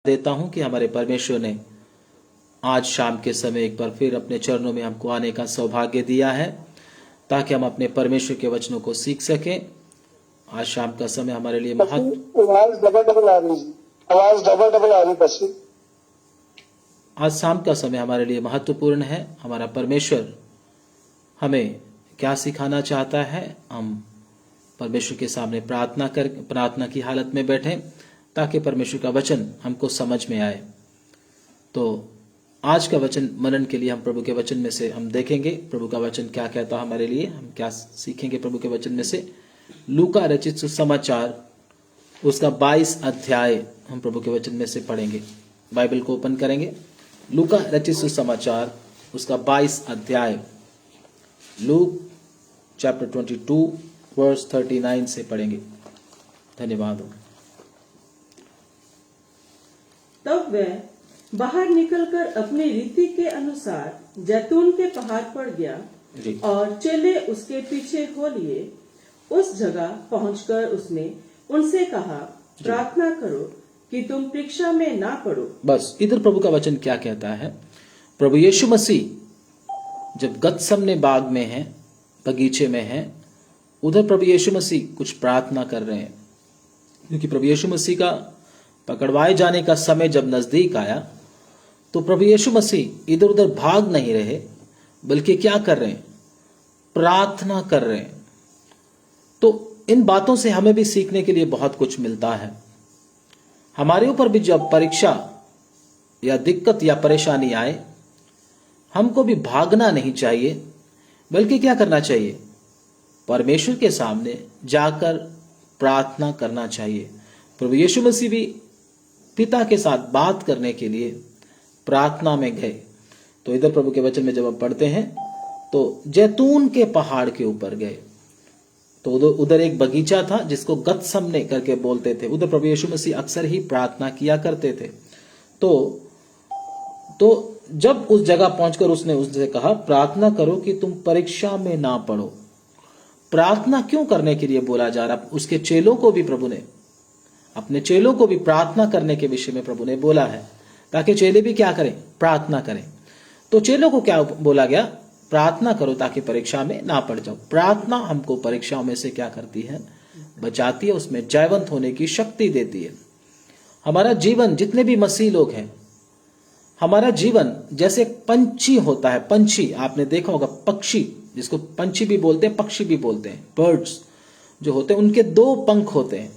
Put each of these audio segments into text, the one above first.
देता हूं कि हमारे परमेश्वर ने आज शाम के समय एक बार फिर अपने चरणों में हमको आने का सौभाग्य दिया है ताकि हम अपने परमेश्वर के वचनों को सीख सकें। आज शाम का समय हमारे लिए आवाज डबल डबल आ रही है। आवाज डबल डबल आ रही है। आज शाम का समय हमारे लिए महत्वपूर्ण है। हमारा परमेश्वर हमें क्या सिखाना चाहता है, हम परमेश्वर के सामने प्रार्थना की हालत में बैठें ताकि परमेश्वर का वचन हमको समझ में आए। तो आज का वचन मनन के लिए हम प्रभु के वचन में से हम देखेंगे प्रभु का वचन क्या कहता है हमारे लिए, हम क्या सीखेंगे प्रभु के वचन में से। लूका रचित सुसमाचार उसका 22 अध्याय हम प्रभु के वचन में से पढ़ेंगे। बाइबल को ओपन करेंगे, लूका रचित सुसमाचार उसका 22 अध्याय, लूक चैप्टर 22 वर्स 39 से पढ़ेंगे। धन्यवाद। तब वह बाहर निकलकर अपनी रीति के अनुसार जैतून के पहाड़ पर गया और चेले उसके पीछे हो लिए। उस जगह पहुंचकर उसने उनसे कहा, प्रार्थना करो कि तुम परीक्षा में ना पड़ो। बस इधर प्रभु का वचन क्या कहता है। प्रभु यीशु मसीह जब गतसमने बाग में है, बगीचे में है, उधर प्रभु यीशु मसीह कुछ प्रार्थना कर रहे हैं, क्योंकि प्रभु यीशु मसीह का पकड़वाए जाने का समय जब नजदीक आया तो प्रभु यीशु मसीह इधर उधर भाग नहीं रहे, बल्कि क्या कर रहे हैं, प्रार्थना कर रहे हैं। तो इन बातों से हमें भी सीखने के लिए बहुत कुछ मिलता है। हमारे ऊपर भी जब परीक्षा या दिक्कत या परेशानी आए, हमको भी भागना नहीं चाहिए, बल्कि क्या करना चाहिए, परमेश्वर के सामने जाकर प्रार्थना करना चाहिए। प्रभु यीशु मसीह भी पिता के साथ बात करने के लिए प्रार्थना में गए। तो इधर प्रभु के वचन में जब हम पढ़ते हैं तो जैतून के पहाड़ के ऊपर गए, तो उधर एक बगीचा था जिसको गतसमने करके बोलते थे। उधर प्रभु यीशु मसीह अक्सर ही प्रार्थना किया करते थे। तो जब उस जगह पहुंचकर उसने उससे कहा, प्रार्थना करो कि तुम परीक्षा में ना पड़ो। प्रार्थना क्यों करने के लिए बोला जा रहा? उसके चेलों को भी प्रभु ने, अपने चेलों को भी प्रार्थना करने के विषय में प्रभु ने बोला है, ताकि चेले भी क्या करें, प्रार्थना करें। तो चेलों को क्या बोला गया, प्रार्थना करो ताकि परीक्षा में ना पड़ जाओ। प्रार्थना हमको परीक्षाओं में से क्या करती है, बचाती है, उसमें जयवंत होने की शक्ति देती है। हमारा जीवन, जितने भी मसीह लोग हैं, हमारा जीवन जैसे पंछी होता है। पंछी आपने देखा होगा, पक्षी जिसको पंछी भी बोलते हैं, पक्षी भी बोलते हैं, बर्ड्स जो होते हैं, उनके 2 पंख होते हैं।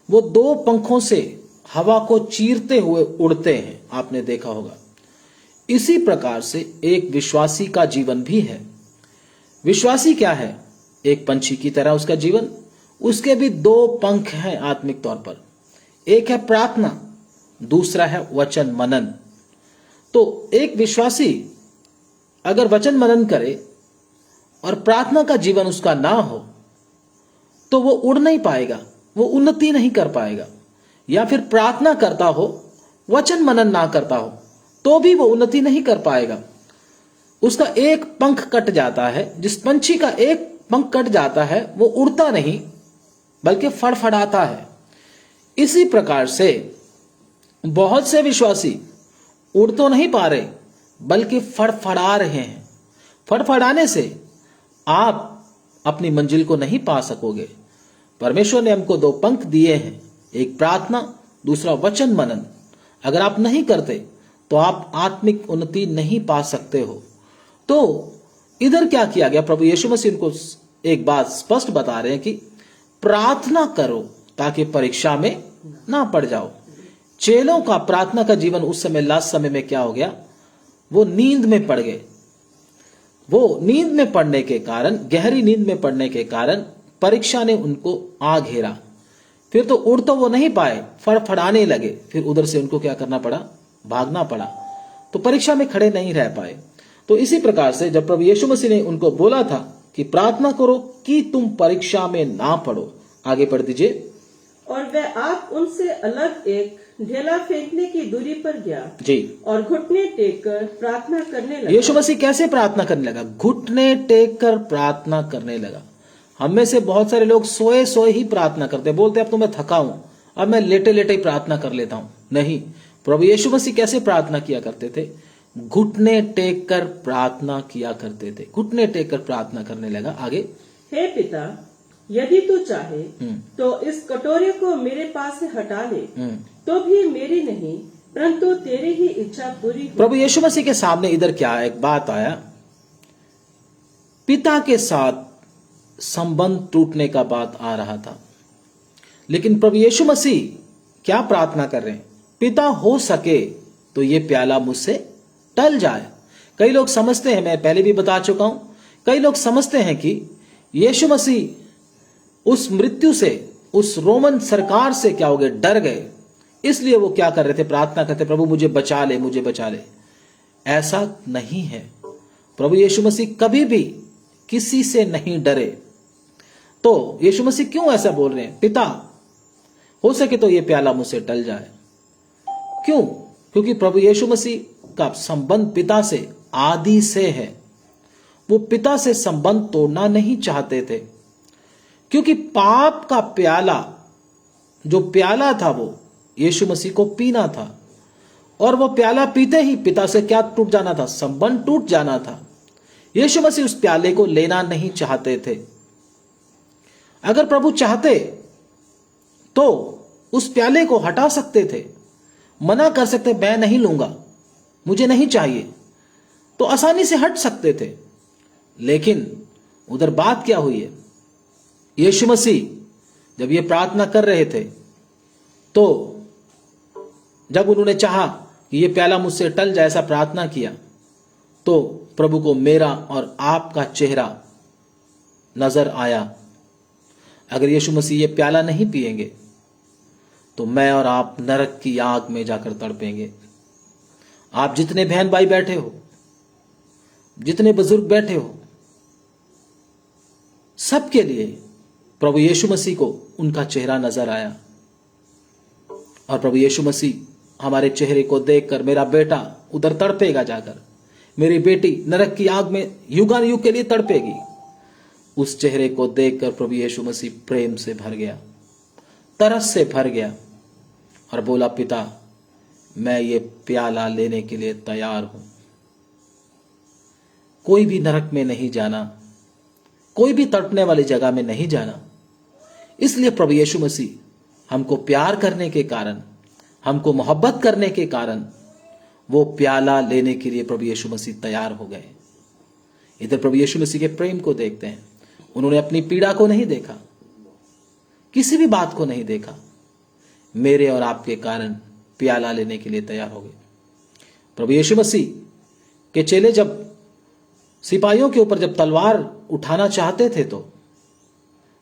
वो 2 पंखों से हवा को चीरते हुए उड़ते हैं, आपने देखा होगा। इसी प्रकार से एक विश्वासी का जीवन भी है। विश्वासी क्या है, एक पंछी की तरह उसका जीवन। उसके भी 2 पंख हैं आत्मिक तौर पर, एक है प्रार्थना, दूसरा है वचन मनन। तो एक विश्वासी अगर वचन मनन करे और प्रार्थना का जीवन उसका ना हो, तो वो उड़ नहीं पाएगा, वो उन्नति नहीं कर पाएगा। या फिर प्रार्थना करता हो, वचन मनन ना करता हो, तो भी वो उन्नति नहीं कर पाएगा। उसका एक पंख कट जाता है। जिस पंछी का एक पंख कट जाता है, वो उड़ता नहीं बल्कि फड़फड़ाता है। इसी प्रकार से बहुत से विश्वासी उड़ तो नहीं पा रहे, बल्कि फड़फड़ा रहे हैं। फड़फड़ाने से आप अपनी मंजिल को नहीं पा सकोगे। परमेश्वर ने हमको 2 पंख दिए हैं, एक प्रार्थना, दूसरा वचन मनन। अगर आप नहीं करते तो आप आत्मिक उन्नति नहीं पा सकते हो। तो इधर क्या किया गया, प्रभु यीशु मसीह उनको एक बात स्पष्ट बता रहे हैं कि प्रार्थना करो ताकि परीक्षा में ना पड़ जाओ। चेलों का प्रार्थना का जीवन उस समय, लास्ट समय में क्या हो गया, वो नींद में पड़ गए। वो नींद में पड़ने के कारण, गहरी नींद में पड़ने के कारण परीक्षा ने उनको आ घेरा। फिर तो उड़ तो वो नहीं पाए, फड़फड़ाने लगे। फिर उधर से उनको क्या करना पड़ा, भागना पड़ा। तो परीक्षा में खड़े नहीं रह पाए। तो इसी प्रकार से जब प्रभु यीशु मसीह ने उनको बोला था कि प्रार्थना करो कि तुम परीक्षा में ना पड़ो, आगे पढ़ दीजिए। और वह आप उनसे अलग एक ढेला फेंकने की दूरी पर गया जी, और घुटने टेक कर प्रार्थना करने लगा। यीशु मसीह कैसे प्रार्थना करने लगा, घुटने टेक कर प्रार्थना करने लगा। हम में से बहुत सारे लोग सोए सोए ही प्रार्थना करते, बोलते अब तो मैं थका हूं, अब मैं लेटे लेटे ही प्रार्थना कर लेता हूं। नहीं, प्रभु यीशु मसीह कैसे प्रार्थना किया करते थे? घुटने टेक कर प्रार्थना किया करते थे। घुटने टेक कर प्रार्थना करने लगा। आगे, हे पिता, यदि तू चाहे तो इस कटोरे को मेरे पास से हटा ले, तो भी मेरी नहीं परंतु तेरी ही इच्छा पूरी हो। प्रभु यीशु मसीह के सामने इधर क्या एक बात आया, पिता के साथ संबंध टूटने का बात आ रहा था। लेकिन प्रभु यीशु मसीह क्या प्रार्थना कर रहे हैं? पिता, हो सके तो ये प्याला मुझसे टल जाए। कई लोग समझते हैं, मैं पहले भी बता चुका हूं, कई लोग समझते हैं कि यीशु मसीह उस मृत्यु से, उस रोमन सरकार से क्या हो गए, डर गए, इसलिए वो क्या कर रहे थे, प्रार्थना करते, प्रभु मुझे बचा ले, मुझे बचा ले। ऐसा नहीं है। प्रभु यीशु मसीह कभी भी किसी से नहीं डरे। तो यीशु मसीह क्यों ऐसा बोल रहे हैं? पिता, हो सके तो ये प्याला मुझसे टल जाए। क्यों? क्योंकि प्रभु यीशु मसीह का संबंध पिता से आदि से है। वो पिता से संबंध तोड़ना नहीं चाहते थे, क्योंकि पाप का प्याला, जो प्याला था, वो यीशु मसीह को पीना था। और वो प्याला पीते ही पिता से क्या टूट जाना था? संबंध टूट जाना था। यीशु मसीह उस प्याले को लेना नहीं चाहते थे। अगर प्रभु चाहते तो उस प्याले को हटा सकते थे, मना कर सकते, मैं नहीं लूंगा, मुझे नहीं चाहिए, तो आसानी से हट सकते थे। लेकिन उधर बात क्या हुई है? यीशु मसीह जब ये प्रार्थना कर रहे थे, तो जब उन्होंने चाहा कि ये प्याला मुझसे टल जाए, ऐसा प्रार्थना किया, तो प्रभु को मेरा और आपका चेहरा नजर आया। अगर यीशु मसीह ये प्याला नहीं पिएंगे तो मैं और आप नरक की आग में जाकर तड़पेंगे। आप जितने बहन भाई बैठे हो, जितने बुजुर्ग बैठे हो, सबके लिए प्रभु यीशु मसीह को उनका चेहरा नजर आया। और प्रभु यीशु मसीह हमारे चेहरे को देखकर, मेरा बेटा उधर तड़पेगा जाकर, मेरी बेटी नरक की आग में युगानुयुग के लिए तड़पेगी, उस चेहरे को देखकर प्रभु यीशु मसीह प्रेम से भर गया, तरस से भर गया और बोला, पिता, मैं ये प्याला लेने के लिए तैयार हूं। कोई भी नरक में नहीं जाना, कोई भी तड़पने वाली जगह में नहीं जाना। इसलिए प्रभु यीशु मसीह हमको प्यार करने के कारण, हमको मोहब्बत करने के कारण वो प्याला लेने के लिए प्रभु यीशु मसीह तैयार हो गए। इधर प्रभु यीशु मसीह के प्रेम को देखते हैं। उन्होंने अपनी पीड़ा को नहीं देखा, किसी भी बात को नहीं देखा, मेरे और आपके कारण प्याला लेने के लिए तैयार हो गए। प्रभु यीशु मसीह के चेले जब सिपाहियों के ऊपर जब तलवार उठाना चाहते थे, तो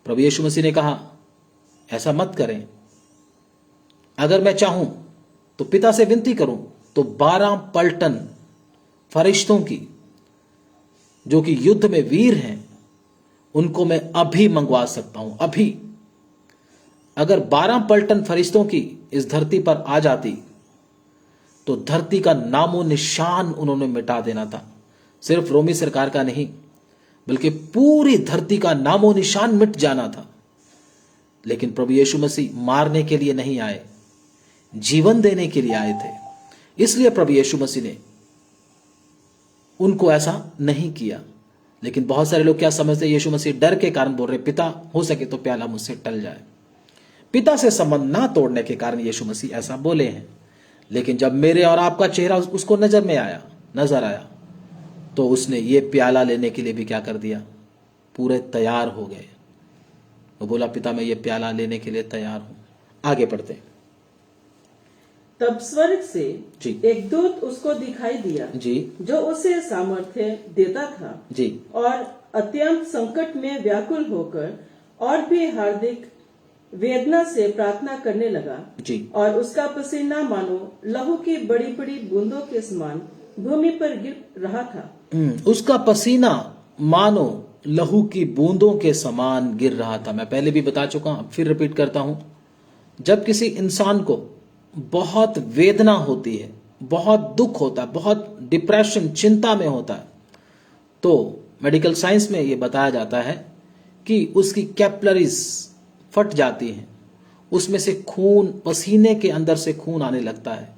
प्रभु यीशु मसीह ने कहा, ऐसा मत करें। अगर मैं चाहूं तो पिता से विनती करूं तो 12 पलटन फरिश्तों की, जो कि युद्ध में वीर हैं, उनको मैं अभी मंगवा सकता हूं। अभी अगर 12 पलटन फरिश्तों की इस धरती पर आ जाती तो धरती का नामो निशान उन्होंने मिटा देना था। सिर्फ रोमी सरकार का नहीं, बल्कि पूरी धरती का नामो निशान मिट जाना था। लेकिन प्रभु यीशु मसीह मारने के लिए नहीं आए, जीवन देने के लिए आए थे। इसलिए प्रभु यीशु मसीह ने उनको ऐसा नहीं किया। लेकिन बहुत सारे लोग क्या समझते, यीशु मसीह डर के कारण बोल रहे, पिता, हो सके तो प्याला मुझसे टल जाए। पिता से संबंध ना तोड़ने के कारण यीशु मसीह ऐसा बोले हैं। लेकिन जब मेरे और आपका चेहरा उसको नजर आया, तो उसने ये प्याला लेने के लिए भी क्या कर दिया, पूरे तैयार हो गए। वो बोला, पिता, मैं ये प्याला लेने के लिए तैयार हूं। आगे पढ़ते हैं। तब स्वर्ग से जी। एक दूत उसको दिखाई दिया, जी, जो उसे सामर्थ्य देता था जी, और अत्यंत संकट में व्याकुल होकर और भी हार्दिक वेदना से प्रार्थना करने लगा। जी। और उसका पसीना मानो लहू की बड़ी बड़ी बूंदों के समान भूमि पर गिर रहा था। उसका पसीना मानो लहू की बूंदों के समान गिर रहा था। मैं पहले भी बता चुका हूं, फिर रिपीट करता हूं। जब किसी इंसान को बहुत वेदना होती है, बहुत दुख होता है, बहुत डिप्रेशन, चिंता में होता है, तो मेडिकल साइंस में यह बताया जाता है कि उसकी कैपिलरीज फट जाती हैं, उसमें से खून, पसीने के अंदर से खून आने लगता है।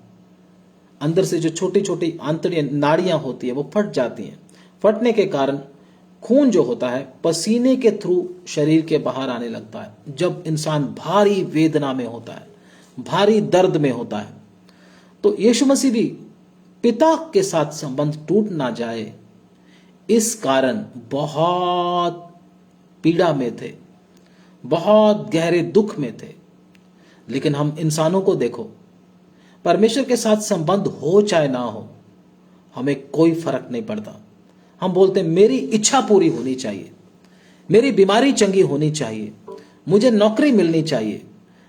अंदर से जो छोटी छोटी आंतड़ियां नाड़ियां होती है वो फट जाती हैं। फटने के कारण खून जो होता है पसीने के थ्रू शरीर के बाहर आने लगता है। जब इंसान भारी वेदना में होता है, भारी दर्द में होता है, तो यीशु मसीह भी पिता के साथ संबंध टूट ना जाए इस कारण बहुत पीड़ा में थे, बहुत गहरे दुख में थे। लेकिन हम इंसानों को देखो, परमेश्वर के साथ संबंध हो चाहे ना हो, हमें कोई फर्क नहीं पड़ता। हम बोलते हैं मेरी इच्छा पूरी होनी चाहिए, मेरी बीमारी चंगी होनी चाहिए, मुझे नौकरी मिलनी चाहिए,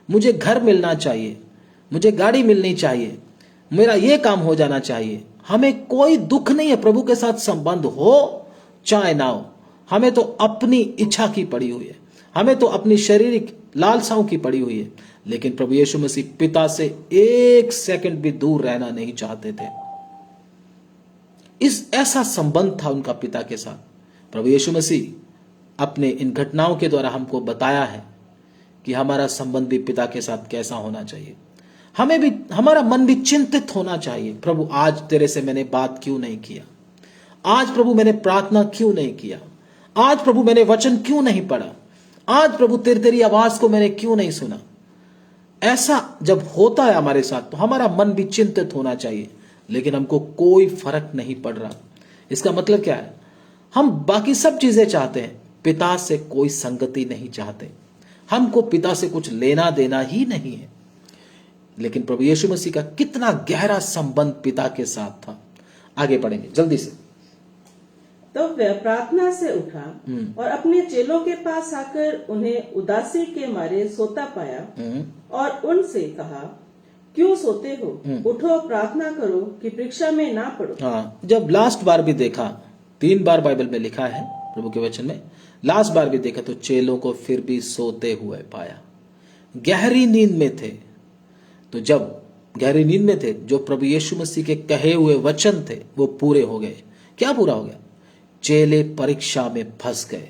मुझे घर मिलना चाहिए, मुझे गाड़ी मिलनी चाहिए, मेरा ये काम हो जाना चाहिए। हमें कोई दुख नहीं है प्रभु के साथ संबंध हो चाहे ना हो। हमें तो अपनी इच्छा की पड़ी हुई है, हमें तो अपनी शारीरिक लालसाओं की पड़ी हुई है। लेकिन प्रभु यीशु मसीह पिता से एक सेकंड भी दूर रहना नहीं चाहते थे। इस ऐसा संबंध था उनका पिता के साथ। प्रभु यीशु मसीह अपने इन घटनाओं के द्वारा हमको बताया है कि हमारा संबंध भी पिता के साथ कैसा होना चाहिए। हमें भी, हमारा मन भी चिंतित होना चाहिए, प्रभु आज तेरे से मैंने बात क्यों नहीं किया, आज प्रभु मैंने प्रार्थना क्यों नहीं किया, आज प्रभु मैंने वचन क्यों नहीं पढ़ा, आज प्रभु तेरी आवाज को मैंने क्यों नहीं सुना। ऐसा जब होता है हमारे साथ तो हमारा मन भी चिंतित होना चाहिए, लेकिन हमको कोई फर्क नहीं पड़ रहा। इसका मतलब क्या है? हम बाकी सब चीजें चाहते हैं, पिता से कोई संगति नहीं चाहते, हमको पिता से कुछ लेना देना ही नहीं है। लेकिन प्रभु यीशु मसीह का कितना गहरा संबंध पिता के साथ था। आगे पढ़ेंगे जल्दी से। तो वह प्रार्थना से उठा और अपने चेलों के पास आकर उन्हें उदासी के मारे सोता पाया और उनसे कहा, क्यों सोते हो? उठो, प्रार्थना करो कि परीक्षा में ना पड़ो। हाँ, जब लास्ट बार भी देखा, 3 बार बाइबल में लिखा है प्रभु के वचन में, लास्ट बार भी देखा तो चेलों को फिर भी सोते हुए पाया, गहरी नींद में थे। तो जब गहरी नींद में थे, जो प्रभु यीशु मसीह के कहे हुए वचन थे वो पूरे हो गए। क्या पूरा हो गया? चेले परीक्षा में फंस गए।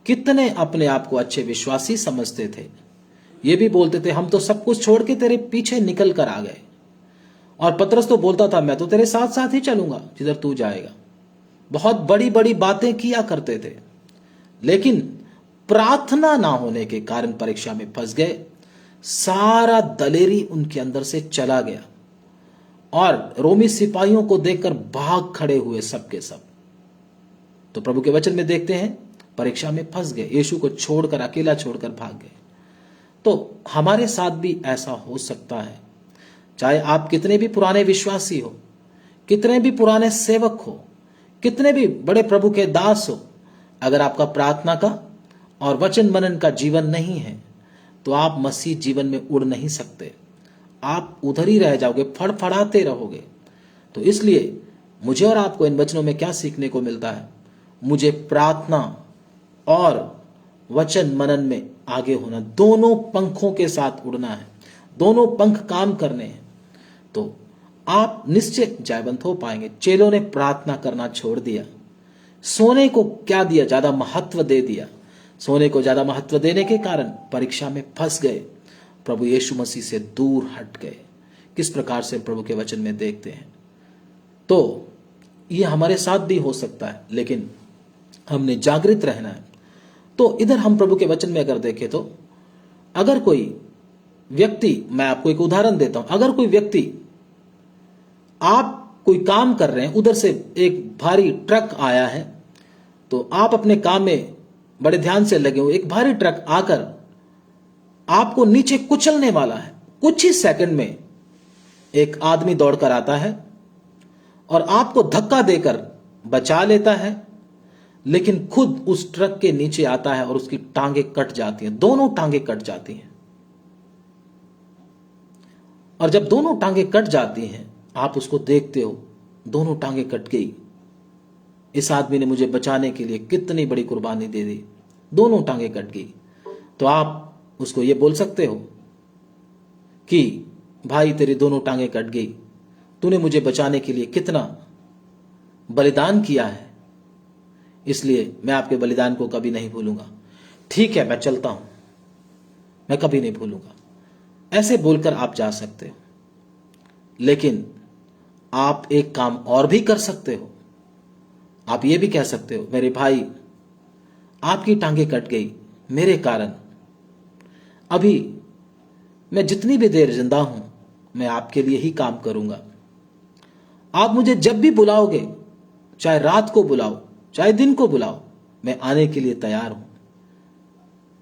कितने अपने आप को अच्छे विश्वासी समझते थे, ये भी बोलते थे हम तो सब कुछ छोड़ के तेरे पीछे निकल कर आ गए। और पतरस तो बोलता था मैं तो तेरे साथ साथ ही चलूंगा जिधर तू जाएगा। बहुत बड़ी बड़ी बातें किया करते थे, लेकिन प्रार्थना ना होने के कारण परीक्षा में फंस गए। सारा दलेरी उनके अंदर से चला गया और रोमी सिपाहियों को देखकर भाग खड़े हुए सबके सब। तो प्रभु के वचन में देखते हैं परीक्षा में फंस गए, यीशु को छोड़कर, अकेला छोड़कर भाग गए। तो हमारे साथ भी ऐसा हो सकता है। चाहे आप कितने भी पुराने विश्वासी हो, कितने भी पुराने सेवक हो, कितने भी बड़े प्रभु के दास हो, अगर आपका प्रार्थना का और वचन मनन का जीवन नहीं है तो आप मसीह जीवन में उड़ नहीं सकते। आप उधर ही रह जाओगे, फड़फड़ाते रहोगे। तो इसलिए मुझे और आपको इन वचनों में क्या सीखने को मिलता है? मुझे प्रार्थना और वचन मनन में आगे होना, दोनों पंखों के साथ उड़ना है, दोनों पंख काम करने हैं, तो आप निश्चय जयवंत हो पाएंगे। चेलों ने प्रार्थना करना छोड़ दिया, सोने को क्या दिया, ज्यादा महत्व दे दिया। सोने को ज्यादा महत्व देने के कारण परीक्षा में फंस गए, प्रभु यीशु मसीह से दूर हट गए। किस प्रकार से प्रभु के वचन में देखते हैं। तो ये हमारे साथ भी हो सकता है, लेकिन हमने जागृत रहना है। तो इधर हम प्रभु के वचन में अगर देखें तो अगर कोई व्यक्ति, मैं आपको एक उदाहरण देता हूं, अगर कोई व्यक्ति, आप कोई काम कर रहे हैं, उधर से एक भारी ट्रक आया है, तो आप अपने काम में बड़े ध्यान से लगे हो, एक भारी ट्रक आकर आपको नीचे कुचलने वाला है। कुछ ही सेकंड में एक आदमी दौड़कर आता है और आपको धक्का देकर बचा लेता है, लेकिन खुद उस ट्रक के नीचे आता है और उसकी टांगे कट जाती हैं, दोनों टांगे कट जाती हैं। और जब दोनों टांगे कट जाती हैं, आप उसको देखते हो, दोनों टांगे कट गई, इस आदमी ने मुझे बचाने के लिए कितनी बड़ी कुर्बानी दे दी, दोनों टांगे कट गई। तो आप उसको ये बोल सकते हो कि भाई तेरी दोनों टांगे कट गई, तूने मुझे बचाने के लिए कितना बलिदान किया है, इसलिए मैं आपके बलिदान को कभी नहीं भूलूंगा। ठीक है, मैं चलता हूं, मैं कभी नहीं भूलूंगा। ऐसे बोलकर आप जा सकते हो, लेकिन आप एक काम और भी कर सकते हो। आप ये भी कह सकते हो, मेरे भाई आपकी टांगे कट गई मेरे कारण, अभी मैं जितनी भी देर जिंदा हूं मैं आपके लिए ही काम करूंगा। आप मुझे जब भी बुलाओगे, चाहे रात को बुलाओ चाहे दिन को बुलाओ, मैं आने के लिए तैयार हूं।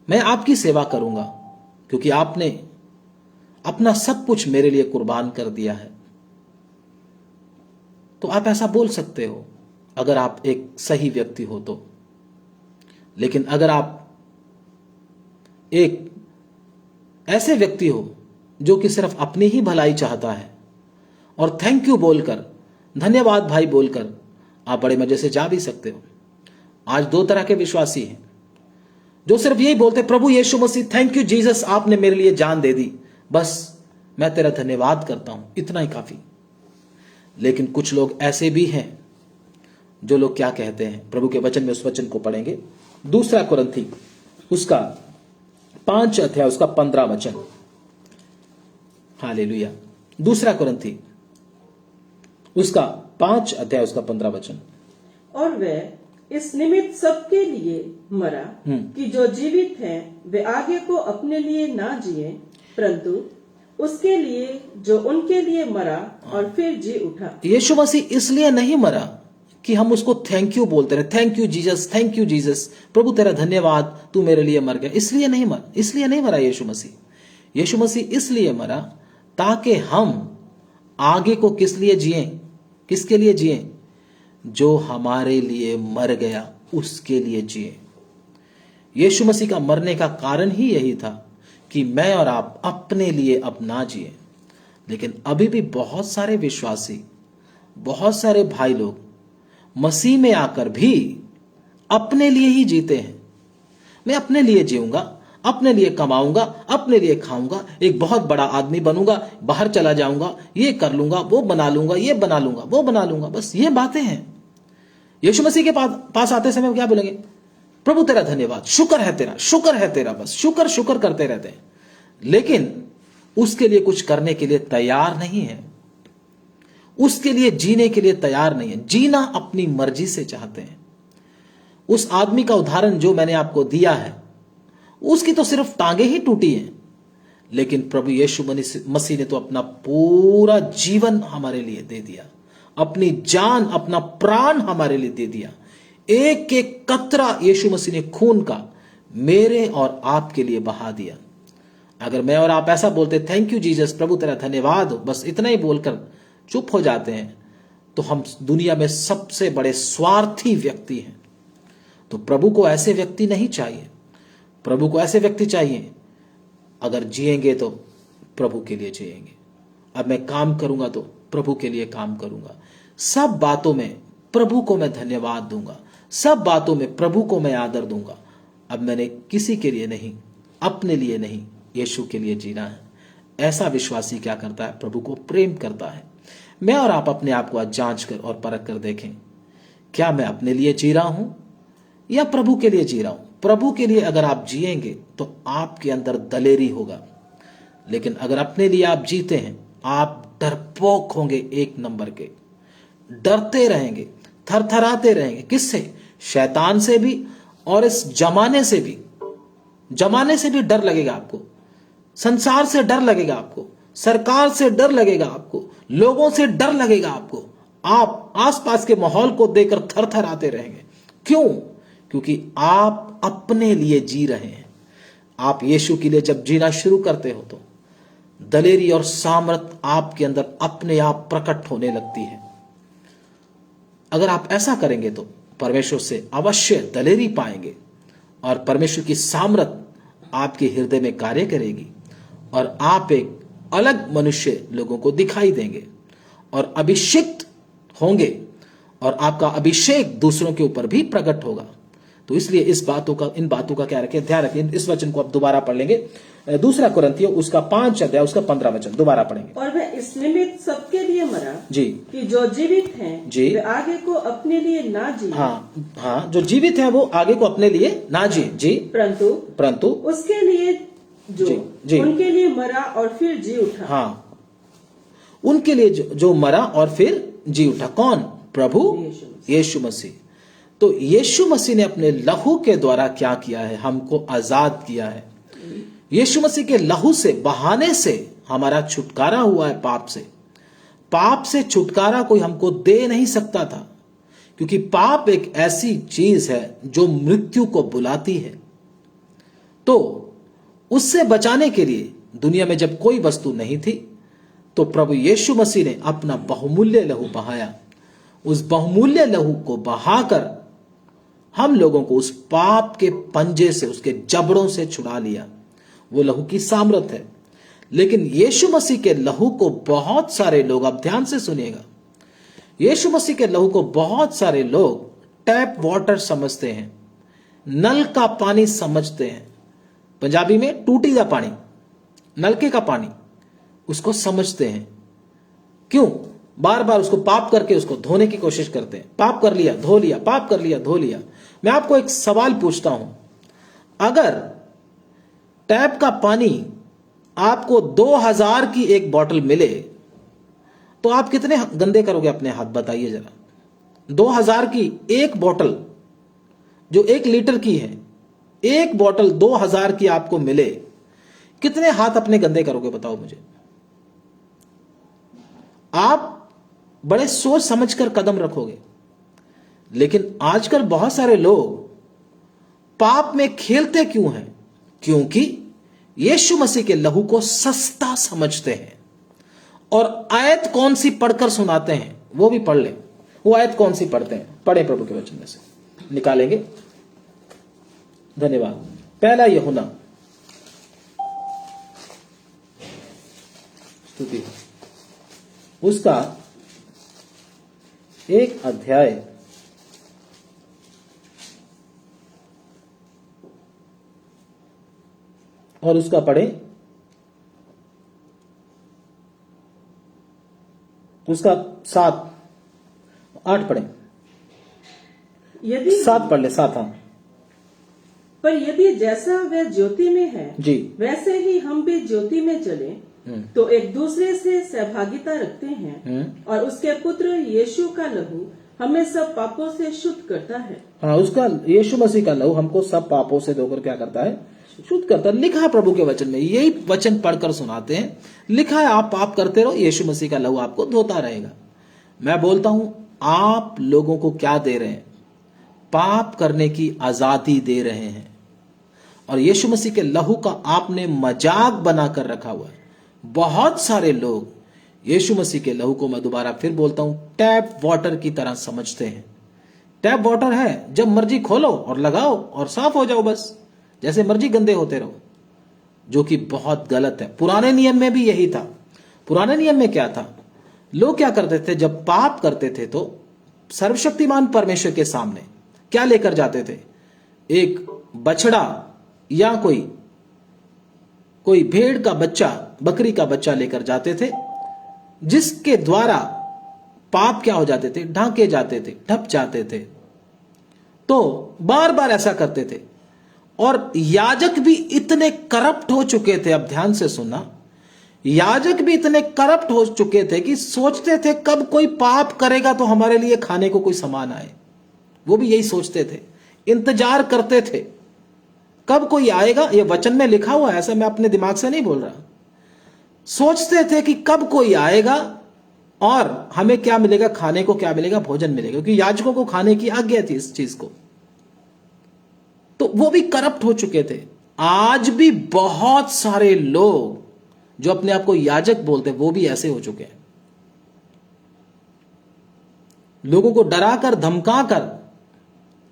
मैं आपकी सेवा करूंगा क्योंकि आपने अपना सब कुछ मेरे लिए कुर्बान कर दिया है। तो आप ऐसा बोल सकते हो अगर आप एक सही व्यक्ति हो तो। लेकिन अगर आप एक ऐसे व्यक्ति हो जो कि सिर्फ अपनी ही भलाई चाहता है और थैंक यू बोलकर, धन्यवाद भाई बोलकर आप बड़े मजे से जा भी सकते हो। आज दो तरह के विश्वासी हैं जो सिर्फ यही बोलते, प्रभु यीशु मसीह थैंक यू जीसस, आपने मेरे लिए जान दे दी, बस मैं तेरा धन्यवाद करता हूं, इतना ही काफी। लेकिन कुछ लोग ऐसे भी हैं जो लोग क्या कहते हैं, प्रभु के वचन में उस वचन को पढ़ेंगे, 2 कुरिन्थी उसका 5 अध्याय उसका 15 वचन। हालेलुया। 2 कुरिन्थी उसका 5 अध्याय उसका 15 वचन। और वह इस निमित्त सबके लिए मरा कि जो जीवित हैं वे आगे को अपने लिए ना जिए, परंतु उसके लिए जो उनके लिए मरा और फिर जी उठा। यीशु मसीह इसलिए नहीं मरा कि हम उसको थैंक यू बोलते रहे, thank you Jesus, thank you Jesus, प्रभु तेरा धन्यवाद, तू मेरे लिए मर गया, इसलिए नहीं मरा यीशु मसीह। यीशु मसीह इसलिए मरा ताकि हम आगे को किस लिए जिए, किसके लिए जिए, जो हमारे लिए मर गया उसके लिए जिए। यीशु मसीह का मरने का कारण ही यही था कि मैं और आप अपने लिए अब ना जिए। लेकिन अभी भी बहुत सारे विश्वासी, बहुत सारे भाई लोग मसीह में आकर भी अपने लिए ही जीते हैं। मैं अपने लिए जीऊंगा, अपने लिए कमाऊंगा, अपने लिए खाऊंगा, एक बहुत बड़ा आदमी बनूंगा, बाहर चला जाऊंगा, ये कर लूंगा, वो बना लूंगा, ये बना लूंगा, वो बना लूंगा, बस ये बातें हैं। यीशु मसीह के पास आते समय क्या बोलेंगे, प्रभु तेरा धन्यवाद, शुक्र है तेरा, बस शुक्र करते रहते हैं। लेकिन उसके लिए कुछ करने के लिए तैयार नहीं है, उसके लिए जीने के लिए तैयार नहीं है, जीना अपनी मर्जी से चाहते हैं। उस आदमी का उदाहरण जो मैंने आपको दिया है, उसकी तो सिर्फ टांगे ही टूटी हैं, लेकिन प्रभु यीशु मसीह ने तो अपना पूरा जीवन हमारे लिए दे दिया, अपनी जान, अपना प्राण हमारे लिए दे दिया। एक एक कतरा यीशु मसीह ने खून का मेरे और आपके लिए बहा दिया। अगर मैं और आप ऐसा बोलते, थैंक यू जीसस, प्रभु तेरा धन्यवाद, बस इतना ही बोलकर चुप हो जाते हैं, तो हम दुनिया में सबसे बड़े स्वार्थी व्यक्ति हैं। तो प्रभु को ऐसे व्यक्ति नहीं चाहिए। प्रभु को ऐसे व्यक्ति चाहिए, अगर जिएंगे तो प्रभु के लिए जिएंगे। अब मैं काम करूंगा तो प्रभु के लिए काम करूंगा। सब बातों में प्रभु को मैं धन्यवाद दूंगा, सब बातों में प्रभु को मैं आदर दूंगा। अब मैंने किसी के लिए नहीं, अपने लिए नहीं, यीशु के लिए जीना है। ऐसा विश्वासी क्या करता है, प्रभु को प्रेम करता है। मैं और आप अपने आप को आज जांच कर और परख कर देखें, क्या मैं अपने लिए जी रहा हूं या प्रभु के लिए जी रहा हूं। प्रभु के लिए अगर आप जिएंगे तो आपके अंदर दलेरी होगा, लेकिन अगर अपने लिए आप जीते हैं, आप डरपोक होंगे, एक नंबर के डरते रहेंगे, थरथराते रहेंगे। किससे? शैतान से भी, और इस जमाने से भी डर लगेगा आपको, संसार से डर लगेगा आपको, सरकार से डर लगेगा आपको, लोगों से डर लगेगा आपको। आप आसपास के माहौल को देखकर थरथराते रहेंगे। क्यों? क्योंकि आप अपने लिए जी रहे हैं। आप यीशु के लिए जब जीना शुरू करते हो तो दलेरी और सामर्थ आपके अंदर अपने आप प्रकट होने लगती है। अगर आप ऐसा करेंगे तो परमेश्वर से अवश्य दलेरी पाएंगे और परमेश्वर की सामर्थ आपके हृदय में कार्य करेगी और आप एक अलग मनुष्य लोगों को दिखाई देंगे और अभिषिक्त होंगे, और आपका अभिषेक दूसरों के ऊपर भी प्रकट होगा। तो इसलिए इन बातों का क्या रखें, ध्यान रखें। इस वचन को आप दोबारा पढ़ लेंगे, 2 कुरिन्थियों उसका 5 अध्याय उसका 15 वचन दोबारा पढ़ेंगे। और वह इस निमित्त सबके लिए मरा जी, कि जो जीवित हैं जी, वे आगे को अपने लिए ना जिए। हाँ, जो जीवित हैं वो आगे को अपने लिए ना जिए, जी, परंतु उसके लिए जो जी, उनके लिए मरा और फिर जी उठा। हाँ, उनके लिए जो मरा और फिर जी उठा। कौन? प्रभु यीशु मसीह। तो यीशु मसीह ने अपने लहू के द्वारा क्या किया है? हमको आजाद किया है। यीशु मसीह के लहू से बहाने से हमारा छुटकारा हुआ है पाप से। पाप से छुटकारा कोई हमको दे नहीं सकता था, क्योंकि पाप एक ऐसी चीज है जो मृत्यु को बुलाती है। तो उससे बचाने के लिए दुनिया में जब कोई वस्तु नहीं थी, तो प्रभु यीशु मसीह ने अपना बहुमूल्य लहू बहाया। उस बहुमूल्य लहू को बहाकर हम लोगों को उस पाप के पंजे से, उसके जबड़ों से छुड़ा लिया। वो लहू की सामर्थ है। लेकिन यीशु मसीह के लहू को बहुत सारे लोग, अब ध्यान से सुनिएगा, यीशु मसीह के लहू को बहुत सारे लोग टैप वाटर समझते हैं, नल का पानी समझते हैं। पंजाबी में टूटी का पानी, नलके का पानी, उसको समझते हैं। क्यों? बार बार उसको पाप करके उसको धोने की कोशिश करते हैं। पाप कर लिया, धो लिया, पाप कर लिया, धो लिया। मैं आपको एक सवाल पूछता हूं, अगर टैप का पानी आपको 2000 की एक बोतल मिले, तो आप कितने गंदे करोगे अपने हाथ? बताइए जरा। 2000 की एक बोतल जो 1 लीटर की है, एक बोतल 2000 की आपको मिले, कितने हाथ अपने गंदे करोगे? बताओ मुझे। आप बड़े सोच समझकर कदम रखोगे। लेकिन आजकल बहुत सारे लोग पाप में खेलते क्यों हैं? क्योंकि यीशु मसीह के लहू को सस्ता समझते हैं। और आयत कौन सी पढ़कर सुनाते हैं, वो भी पढ़ ले। वो आयत कौन सी पढ़ते हैं? पढ़े प्रभु के वचन में से निकालेंगे। धन्यवाद। पहला यूहन्ना, स्तुति, उसका 1 अध्याय और उसका पढ़े, उसका 7, 8 पढ़े। यदि 7 पढ़ ले, 7। हाँ पर यदि जैसा वह ज्योति में है जी, वैसे ही हम भी ज्योति में चले, तो एक दूसरे से सहभागिता रखते हैं। और उसके पुत्र यीशु का लहू हमें सब पापों से शुद्ध करता है। हाँ, उसका यीशु मसीह का लहू हमको सब पापों से धोकर क्या करता है? शुद्ध करता है। लिखा है प्रभु के वचन में, यही वचन पढ़कर सुनाते हैं। लिखा है, आप पाप करते रहो, यीशु मसीह का लहू आपको धोता रहेगा। मैं बोलता हूं, आप लोगों को क्या दे रहे हैं? पाप करने की आजादी दे रहे हैं। और यीशु मसीह के लहू का आपने मजाक बनाकर रखा हुआ है। बहुत सारे लोग यीशु मसीह के लहू को, मैं दोबारा फिर बोलता हूं, टैप वाटर की तरह समझते हैं। टैप वाटर है, जब मर्जी खोलो और लगाओ और साफ हो जाओ, बस जैसे मर्जी गंदे होते रहो, जो कि बहुत गलत है। पुराने नियम में भी यही था। पुराने नियम में क्या था? लोग क्या करते थे, जब पाप करते थे तो सर्वशक्तिमान परमेश्वर के सामने क्या लेकर जाते थे? एक बछड़ा या कोई भेड़ का बच्चा, बकरी का बच्चा लेकर जाते थे, जिसके द्वारा पाप क्या हो जाते थे? ढांके जाते थे, ढप जाते थे। तो बार बार ऐसा करते थे। और याजक भी इतने करप्ट हो चुके थे, अब ध्यान से सुनना, याजक भी इतने करप्ट हो चुके थे कि सोचते थे कब कोई पाप करेगा तो हमारे लिए खाने को कोई सामान आए। वो भी यही सोचते थे, इंतजार करते थे कब कोई आएगा। ये वचन में लिखा हुआ है, ऐसा मैं अपने दिमाग से नहीं बोल रहा। सोचते थे कि कब कोई आएगा और हमें क्या मिलेगा? खाने को क्या मिलेगा? भोजन मिलेगा, क्योंकि याजकों को खाने की आज्ञा थी इस चीज को। तो वो भी करप्ट हो चुके थे। आज भी बहुत सारे लोग जो अपने आप को याजक बोलते हैं, वो भी ऐसे हो चुके हैं। लोगों को डराकर धमकाकर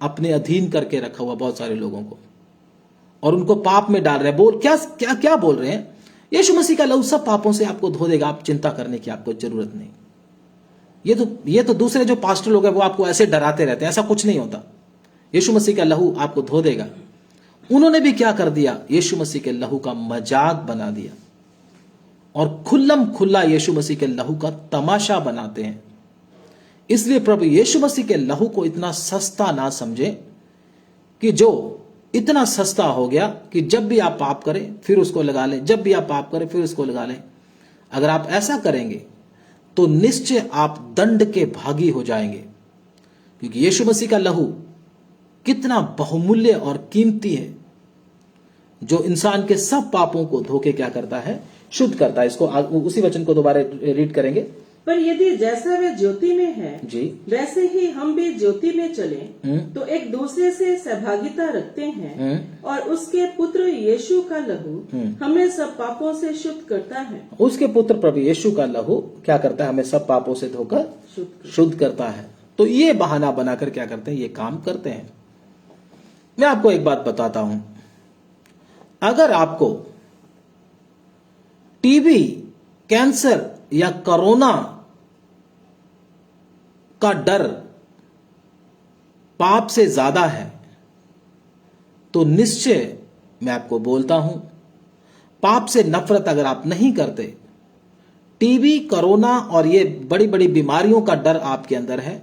अपने अधीन करके रखा हुआ बहुत सारे लोगों को, और उनको पाप में डाल रहे हैं। बोल क्या क्या क्या बोल रहे हैं? यीशु मसीह का लहू सब पापों से आपको धो देगा, आप चिंता करने की आपको जरूरत नहीं। ये तो दूसरे जो पास्टर लोग हैं वो आपको ऐसे डराते रहते हैं, ऐसा कुछ नहीं होता। यीशु मसीह का लहू आपको धो देगा। उन्होंने भी क्या कर दिया? यीशु मसीह के लहू का मजाक बना दिया और खुल्लम खुल्ला यीशु मसीह के लहू का तमाशा बनाते हैं। इसलिए प्रभु यीशु मसीह के लहू को इतना सस्ता ना समझे, कि जो इतना सस्ता हो गया कि जब भी आप पाप करें फिर उसको लगा लें, जब भी आप पाप करें फिर उसको लगा लें। अगर आप ऐसा करेंगे तो निश्चय आप दंड के भागी हो जाएंगे, क्योंकि यीशु मसीह का लहू कितना बहुमूल्य और कीमती है, जो इंसान के सब पापों को धोके क्या करता है, शुद्ध करता है। इसको उसी वचन को दोबारा रीड करेंगे। पर यदि जैसा वे ज्योति में है जी, वैसे ही हम भी ज्योति में चलें, तो एक दूसरे से सहभागिता रखते हैं, और उसके पुत्र यीशु का लहू हमें सब पापों से शुद्ध करता है। उसके पुत्र प्रभु यीशु का लहू क्या करता है, हमें सब पापों से धोकर शुद्ध करता है। तो ये बहाना बनाकर क्या करते हैं, ये काम करते हैं। मैं आपको एक बात बताता हूं, अगर आपको टीबी, कैंसर या कोरोना का डर पाप से ज्यादा है, तो निश्चय मैं आपको बोलता हूं, पाप से नफरत अगर आप नहीं करते, टीबी, कोरोना और ये बड़ी बड़ी बीमारियों का डर आपके अंदर है,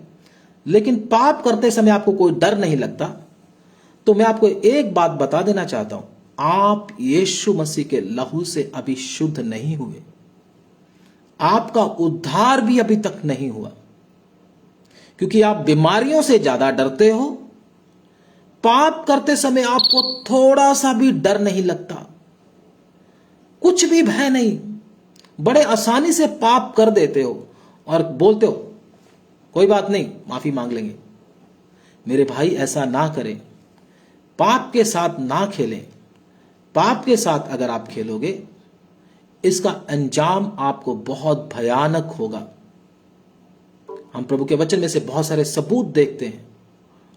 लेकिन पाप करते समय आपको कोई डर नहीं लगता, तो मैं आपको एक बात बता देना चाहता हूं, आप यीशु मसीह के लहू से अभी शुद्ध नहीं हुए, आपका उद्धार भी अभी तक नहीं हुआ, क्योंकि आप बीमारियों से ज्यादा डरते हो। पाप करते समय आपको थोड़ा सा भी डर नहीं लगता, कुछ भी भय नहीं, बड़े आसानी से पाप कर देते हो और बोलते हो कोई बात नहीं, माफी मांग लेंगे। मेरे भाई, ऐसा ना करें, पाप के साथ ना खेलें। पाप के साथ अगर आप खेलोगे, इसका अंजाम आपको बहुत भयानक होगा। हम प्रभु के वचन में से बहुत सारे सबूत देखते हैं,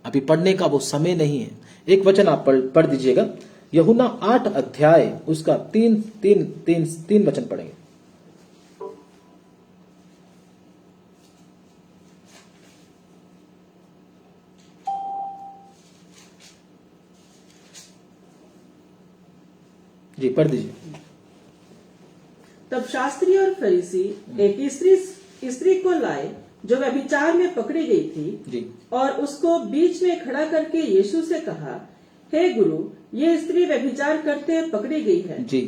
अभी पढ़ने का वो समय नहीं है। एक वचन आप पढ़ दीजिएगा, यूहन्ना 8 अध्याय उसका 3 वचन पढ़ेंगे। जी, पढ़ दीजिए। तब शास्त्री और फरीसी एक स्त्री को लाए जो व्यभिचार में पकड़ी गई थी जी, और उसको बीच में खड़ा करके यीशु से कहा, हे गुरु, ये स्त्री व्यभिचार करते पकड़ी गई है। जी,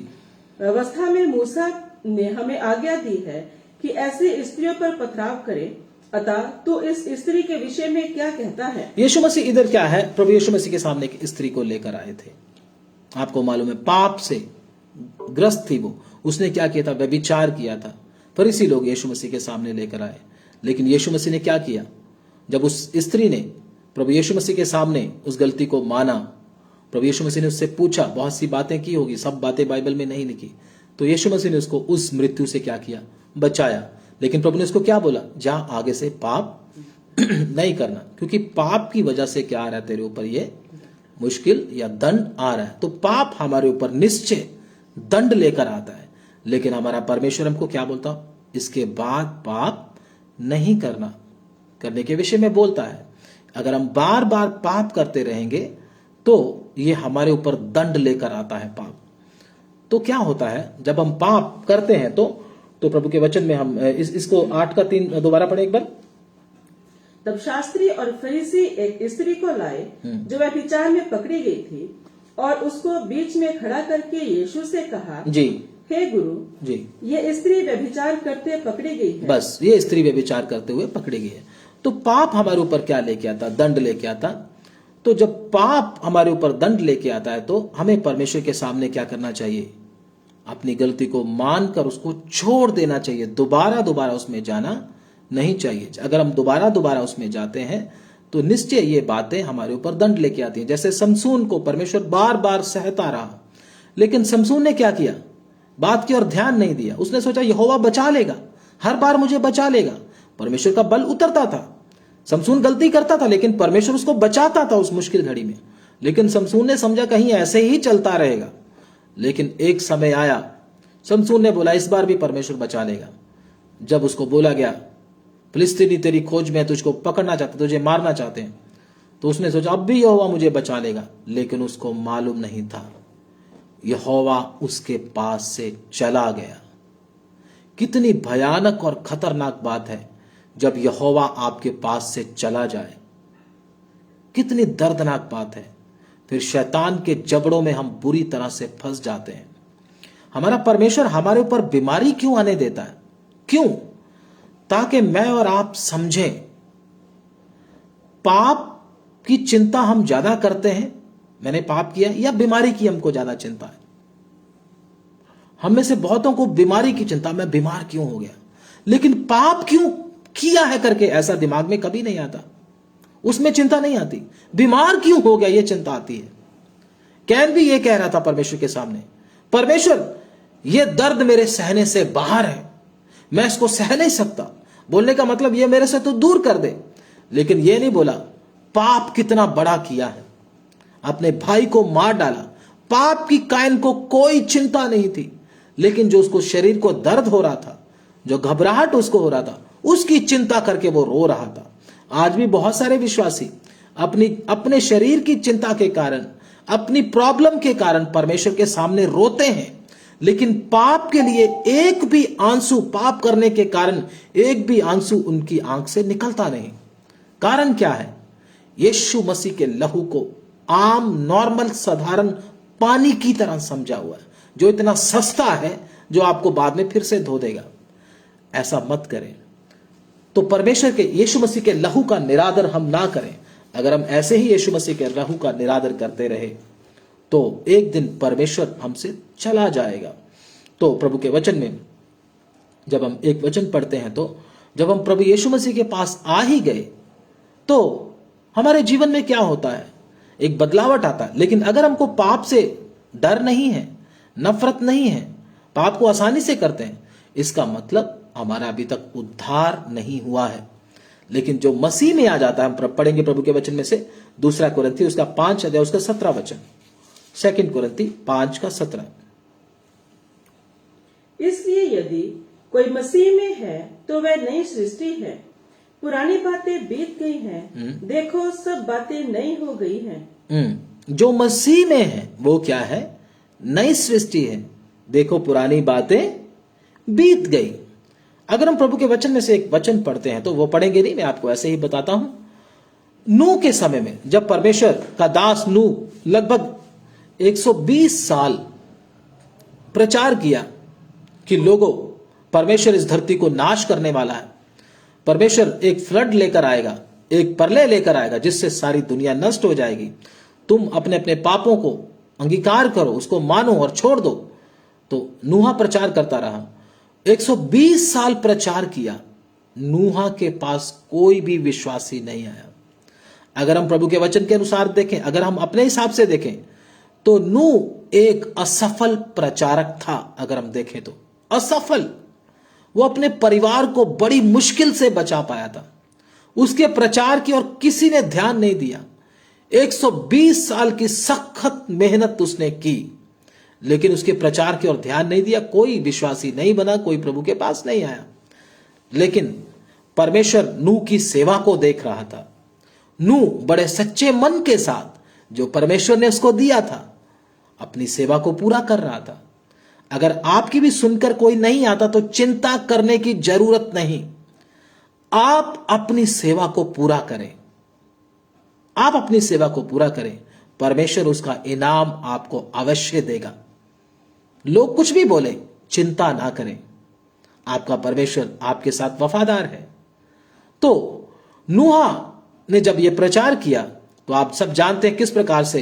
व्यवस्था में मूसा ने हमें आज्ञा दी है कि ऐसी स्त्रियों पर पथराव करें, अतः तू इस स्त्री के विषय में क्या कहता है? यीशु मसीह इधर क्या है, प्रभु यीशु मसीह के सामने एक स्त्री को लेकर आए थे। आपको मालूम है, पाप से ग्रस्त थी वो, उसने क्या किया था, व्यभिचार किया था। फरीसी लोग यीशु मसीह के सामने लेकर आए, लेकिन यीशु मसीह ने क्या किया, जब उस स्त्री ने प्रभु यीशु मसीह के सामने उस गलती को माना, प्रभु यीशु मसीह ने उससे पूछा, बहुत सी बातें की होगी, सब बातें बाइबल में नहीं लिखी, तो यीशु मसीह ने उसको उस मृत्यु से क्या किया, बचाया। लेकिन प्रभु ने उसको क्या बोला, जा आगे से पाप नहीं करना, क्योंकि पाप की वजह से क्या आ रहा है तेरे ऊपर, ये मुश्किल या दंड आ रहा है। तो पाप हमारे ऊपर निश्चय दंड लेकर आता है, लेकिन हमारा परमेश्वर हमको क्या बोलता, इसके बाद पाप नहीं करने के विषय में बोलता है। अगर हम बार बार पाप करते रहेंगे तो ये हमारे ऊपर दंड लेकर आता है पाप। तो क्या होता है, जब हम पाप करते हैं तो प्रभु के वचन में हम इसको 8:3 दोबारा पढ़े एक बार। तब शास्त्री और फरीसी एक स्त्री को लाए जो व्यभिचार में पकड़ी गई थी और उसको बीच में खड़ा करके यीशु से कहा, जी, हे गुरु जी, ये स्त्री व्यभिचार करते पकड़ी गई है। बस ये स्त्री व्यभिचार करते हुए पकड़ी गई है। तो पाप हमारे ऊपर क्या लेके आता, दंड लेके आता। तो जब पाप हमारे ऊपर दंड लेके आता है तो हमें परमेश्वर के सामने क्या करना चाहिए, अपनी गलती को मानकर उसको छोड़ देना चाहिए, दोबारा उसमें जाना नहीं चाहिए। अगर हम दोबारा उसमें जाते हैं तो निश्चय ये बातें हमारे ऊपर दंड लेके आती हैं। जैसे समसून को परमेश्वर बार बार सहता रहा, लेकिन समसून ने क्या किया, बात की ओर ध्यान नहीं दिया। उसने सोचा यहोवा बचा लेगा, हर बार मुझे बचा लेगा। परमेश्वर का बल उतरता था, समसून गलती करता था, लेकिन परमेश्वर उसको बचाता था उस मुश्किल घड़ी में। लेकिन समसून ने समझा कहीं ऐसे ही चलता रहेगा। लेकिन एक समय आया, समसून ने बोला इस बार भी परमेश्वर बचा लेगा। जब उसको बोला गया फिलिस्तीनी तेरी खोज में तुझको पकड़ना चाहते, तुझे मारना चाहते हैं, तो उसने सोचा अब भी यहोवा मुझे बचा लेगा। लेकिन उसको मालूम नहीं था यहोवा उसके पास से चला गया। कितनी भयानक और खतरनाक बात है जब यहोवा आपके पास से चला जाए, कितनी दर्दनाक बात है। फिर शैतान के जबड़ों में हम बुरी तरह से फंस जाते हैं। हमारा परमेश्वर हमारे ऊपर बीमारी क्यों आने देता है, क्यों? ताकि मैं और आप समझें पाप की चिंता हम ज्यादा करते हैं, मैंने पाप किया, या बीमारी की हमको ज्यादा चिंता है। हम में से बहुतों को बीमारी की चिंता, मैं बीमार क्यों हो गया, लेकिन पाप क्यों किया है करके ऐसा दिमाग में कभी नहीं आता, उसमें चिंता नहीं आती। बीमार क्यों हो गया, यह चिंता आती है। कैन भी यह कह रहा था परमेश्वर के सामने, परमेश्वर यह दर्द मेरे सहने से बाहर है, मैं इसको सह नहीं सकता। बोलने का मतलब यह मेरे से तो दूर कर दे, लेकिन यह नहीं बोला पाप कितना बड़ा किया है, अपने भाई को मार डाला। पाप की कायन को कोई चिंता नहीं थी, लेकिन जो उसको शरीर को दर्द हो रहा था, जो घबराहट उसको हो रहा था, उसकी चिंता करके वो रो रहा था। आज भी बहुत सारे विश्वासी अपने शरीर की चिंता के कारण, अपनी प्रॉब्लम के कारण परमेश्वर के सामने रोते हैं, लेकिन पाप के लिए एक भी आंसू, पाप करने के कारण एक भी आंसू उनकी आंख से निकलता नहीं। कारण क्या है? यीशु मसीह के लहू को आम, नॉर्मल, साधारण पानी की तरह समझा हुआ है, जो इतना सस्ता है, जो आपको बाद में फिर से धो देगा। ऐसा मत करें। तो परमेश्वर के, यीशु मसीह के लहू का निरादर हम ना करें। अगर हम ऐसे ही यीशु मसीह के लहू का निरादर करते रहे तो एक दिन परमेश्वर हमसे चला जाएगा। तो प्रभु के वचन में जब हम एक वचन पढ़ते हैं, तो जब हम प्रभु यीशु मसीह के पास आ ही गए तो हमारे जीवन में क्या होता है? एक बदलावट आता है। लेकिन अगर हमको पाप से डर नहीं है, नफरत नहीं है, पाप को आसानी से करते हैं, इसका मतलब हमारा अभी तक उद्धार नहीं हुआ है। लेकिन जो मसीह में आ जाता है, हम पढ़ेंगे प्रभु के वचन में से 2 कुरिन्थी उसका 5 अध्याय उसका 17 वचन, 2 कुरिन्थी 5 का 17। इसलिए यदि कोई मसीह में है तो वह नई सृष्टि है, पुरानी बातें बीत गई हैं, देखो सब बातें नई हो गई हैं। जो मसीह में है वो क्या है? नई सृष्टि है, देखो पुरानी बातें बीत गई। अगर हम प्रभु के वचन में से एक वचन पढ़ते हैं, तो वो पढ़ेंगे नहीं, मैं आपको ऐसे ही बताता हूं। नूह के समय में जब परमेश्वर का दास नूह लगभग 120 साल प्रचार किया कि लोगों, परमेश्वर इस धरती को नाश करने वाला है, परमेश्वर एक फ्लड लेकर आएगा, एक प्रलय लेकर आएगा जिससे सारी दुनिया नष्ट हो जाएगी, तुम अपने अपने पापों को अंगीकार करो, उसको मानो और छोड़ दो। तो नूहा प्रचार करता रहा, 120 साल प्रचार किया, नूहा के पास कोई भी विश्वासी नहीं आया। अगर हम प्रभु के वचन के अनुसार देखें, अगर हम अपने हिसाब से देखें, तो नूह एक असफल प्रचारक था। अगर हम देखें तो असफल, वो अपने परिवार को बड़ी मुश्किल से बचा पाया था। उसके प्रचार की और किसी ने ध्यान नहीं दिया। 120 साल की सख्त मेहनत उसने की, लेकिन उसके प्रचार की ओर ध्यान नहीं दिया। कोई विश्वासी नहीं बना, कोई प्रभु के पास नहीं आया। लेकिन परमेश्वर नूह की सेवा को देख रहा था। नूह बड़े सच्चे मन के साथ, जो परमेश्वर ने उसको दिया था, अपनी सेवा को पूरा कर रहा था। अगर आपकी भी सुनकर कोई नहीं आता तो चिंता करने की जरूरत नहीं। आप अपनी सेवा को पूरा करें, आप अपनी सेवा को पूरा करें, परमेश्वर उसका इनाम आपको अवश्य देगा। लोग कुछ भी बोले, चिंता ना करें, आपका परमेश्वर आपके साथ वफादार है। तो नूहा ने जब यह प्रचार किया, तो आप सब जानते हैं किस प्रकार से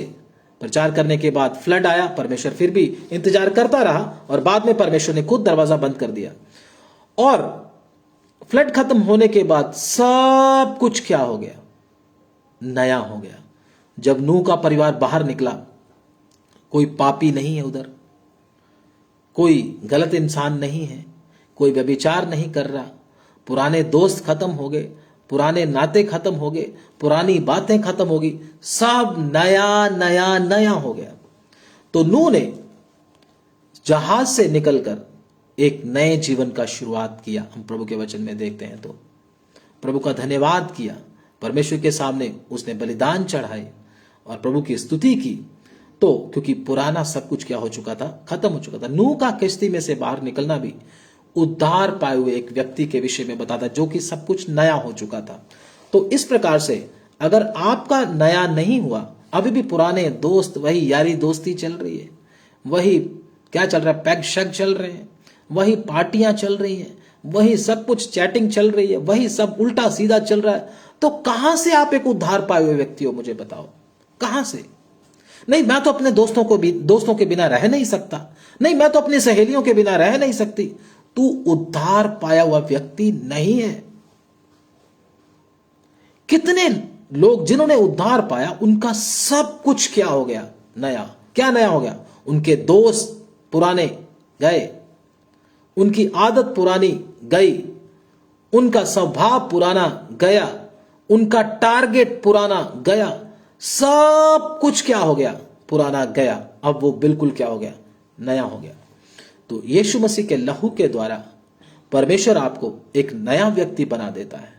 प्रचार करने के बाद फ्लड आया। परमेश्वर फिर भी इंतजार करता रहा और बाद में परमेश्वर ने खुद दरवाजा बंद कर दिया। और फ्लड खत्म होने के बाद सब कुछ क्या हो गया? नया हो गया। जब नूह का परिवार बाहर निकला, कोई पापी नहीं है उधर, कोई गलत इंसान नहीं है, कोई व्यभिचार नहीं कर रहा, पुराने दोस्त खत्म हो गए, पुराने नाते खत्म हो गए, पुरानी बातें खत्म हो गई, सब नया नया नया हो गया। तो नूह ने जहाज से निकलकर एक नए जीवन का शुरुआत किया। हम प्रभु के वचन में देखते हैं, तो प्रभु का धन्यवाद किया, परमेश्वर के सामने उसने बलिदान चढ़ाए और प्रभु की स्तुति की। तो क्योंकि पुराना सब कुछ क्या हो चुका था? खत्म हो चुका था। नूह का किश्ती में से बाहर निकलना भी उद्धार पाए हुए एक व्यक्ति के विषय में बताता, जो कि सब कुछ नया हो चुका था। तो इस प्रकार से अगर आपका नया नहीं हुआ, अभी भी पुराने दोस्त, वही यारी दोस्ती चल रही है, वही क्या चल रहा है, पैग शैग चल रहे हैं, वही पार्टियां चल रही हैं, वही सब कुछ चैटिंग चल रही है, वही सब उल्टा सीधा चल रहा है, तो कहां से आप एक उद्धार पाए हुए व्यक्ति हो, मुझे बताओ कहां से? नहीं, मैं तो अपने दोस्तों के बिना रह नहीं सकता, नहीं मैं तो अपनी सहेलियों के बिना रह नहीं सकती। तू उद्धार पाया हुआ व्यक्ति नहीं है। कितने लोग जिन्होंने उद्धार पाया, उनका सब कुछ क्या हो गया? नया। क्या नया हो गया? उनके दोस्त पुराने गए, उनकी आदत पुरानी गई, उनका स्वभाव पुराना गया, उनका टारगेट पुराना गया, सब कुछ क्या हो गया? पुराना गया। अब वो बिल्कुल क्या हो गया? नया हो गया। तो यीशु मसीह के लहू के द्वारा परमेश्वर आपको एक नया व्यक्ति बना देता है।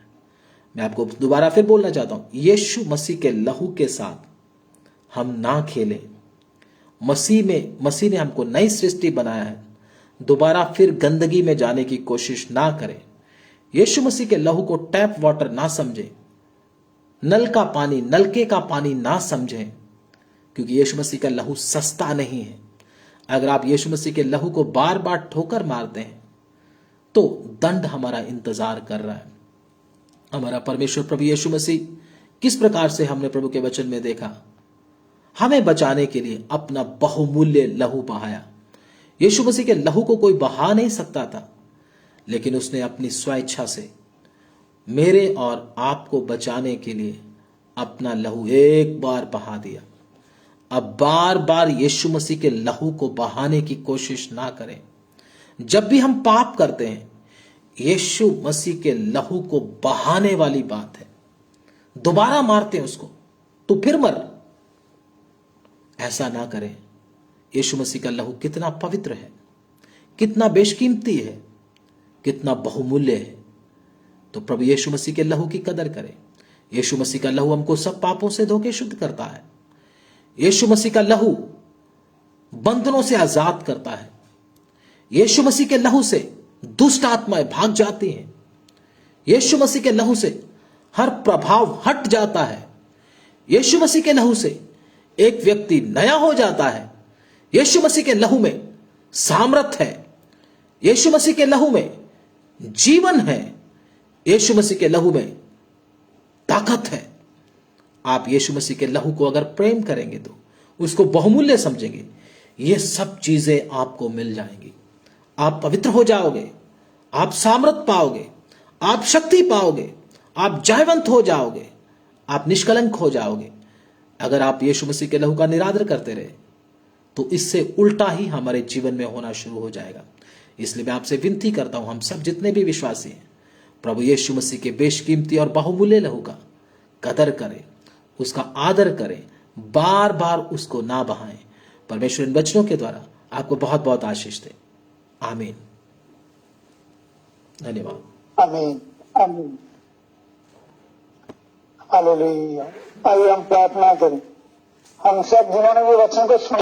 मैं आपको दोबारा फिर बोलना चाहता हूं, यीशु मसीह के लहू के साथ हम ना खेलें। मसीह ने हमको नई सृष्टि बनाया है। दोबारा फिर गंदगी में जाने की कोशिश ना करें। यीशु मसीह के लहू को टैप वाटर ना समझें, नलके का पानी ना समझें, क्योंकि यीशु मसीह का लहू सस्ता नहीं है। अगर आप यीशु मसीह के लहू को बार बार ठोकर मारते हैं तो दंड हमारा इंतजार कर रहा है। हमारा परमेश्वर प्रभु यीशु मसीह किस प्रकार से हमने प्रभु के वचन में देखा, हमें बचाने के लिए अपना बहुमूल्य लहू बहाया। यीशु मसीह के लहू को कोई बहा नहीं सकता था, लेकिन उसने अपनी स्वेच्छा से मेरे और आपको बचाने के लिए अपना लहू एक बार बहा दिया। अब बार बार यीशु मसीह के लहू को बहाने की कोशिश ना करें। जब भी हम पाप करते हैं, यीशु मसीह के लहू को बहाने वाली बात है। दोबारा मारते हैं उसको तो फिर मर, ऐसा ना करें। यीशु मसीह का लहू कितना पवित्र है, कितना बेशकीमती है, कितना बहुमूल्य है। तो प्रभु यीशु मसीह के लहू की कदर करें। यीशु मसीह का लहू हमको सब पापों से धो के शुद्ध करता है। यीशु मसीह का लहू बंधनों से आजाद करता है। यीशु मसीह के लहू से दुष्ट आत्माएं भाग जाती हैं। यीशु मसीह के लहू से हर प्रभाव हट जाता है। यीशु मसीह के लहू से एक व्यक्ति नया हो जाता है। यीशु मसीह के लहू में सामर्थ है। यीशु मसीह के लहू में जीवन है। यीशु मसीह के लहू में ताकत है। आप यीशु मसीह के लहू को अगर प्रेम करेंगे तो उसको बहुमूल्य समझेंगे, ये सब चीजें आपको मिल जाएंगी। आप पवित्र हो जाओगे, आप सामर्थ पाओगे, आप शक्ति पाओगे, आप जयवंत हो जाओगे, आप निष्कलंक हो जाओगे। अगर आप यीशु मसीह के लहू का निरादर करते रहे तो इससे उल्टा ही हमारे जीवन में होना शुरू हो जाएगा। इसलिए मैं आपसे विनती करता हूं, हम सब जितने भी विश्वासी हैं, प्रभु यीशु मसीह के बेशकीमती और बहुमूल्य लहू का कदर करें, उसका आदर करें, बार बार उसको ना बहाएं। परमेश्वर इन वचनों के द्वारा आपको बहुत बहुत आशीष दे। आमीन। धन्यवाद। आमीन आमीन। हालेलुया। आइए हम प्रार्थना करें। हम सब जिन्होंने भी वचन को सुना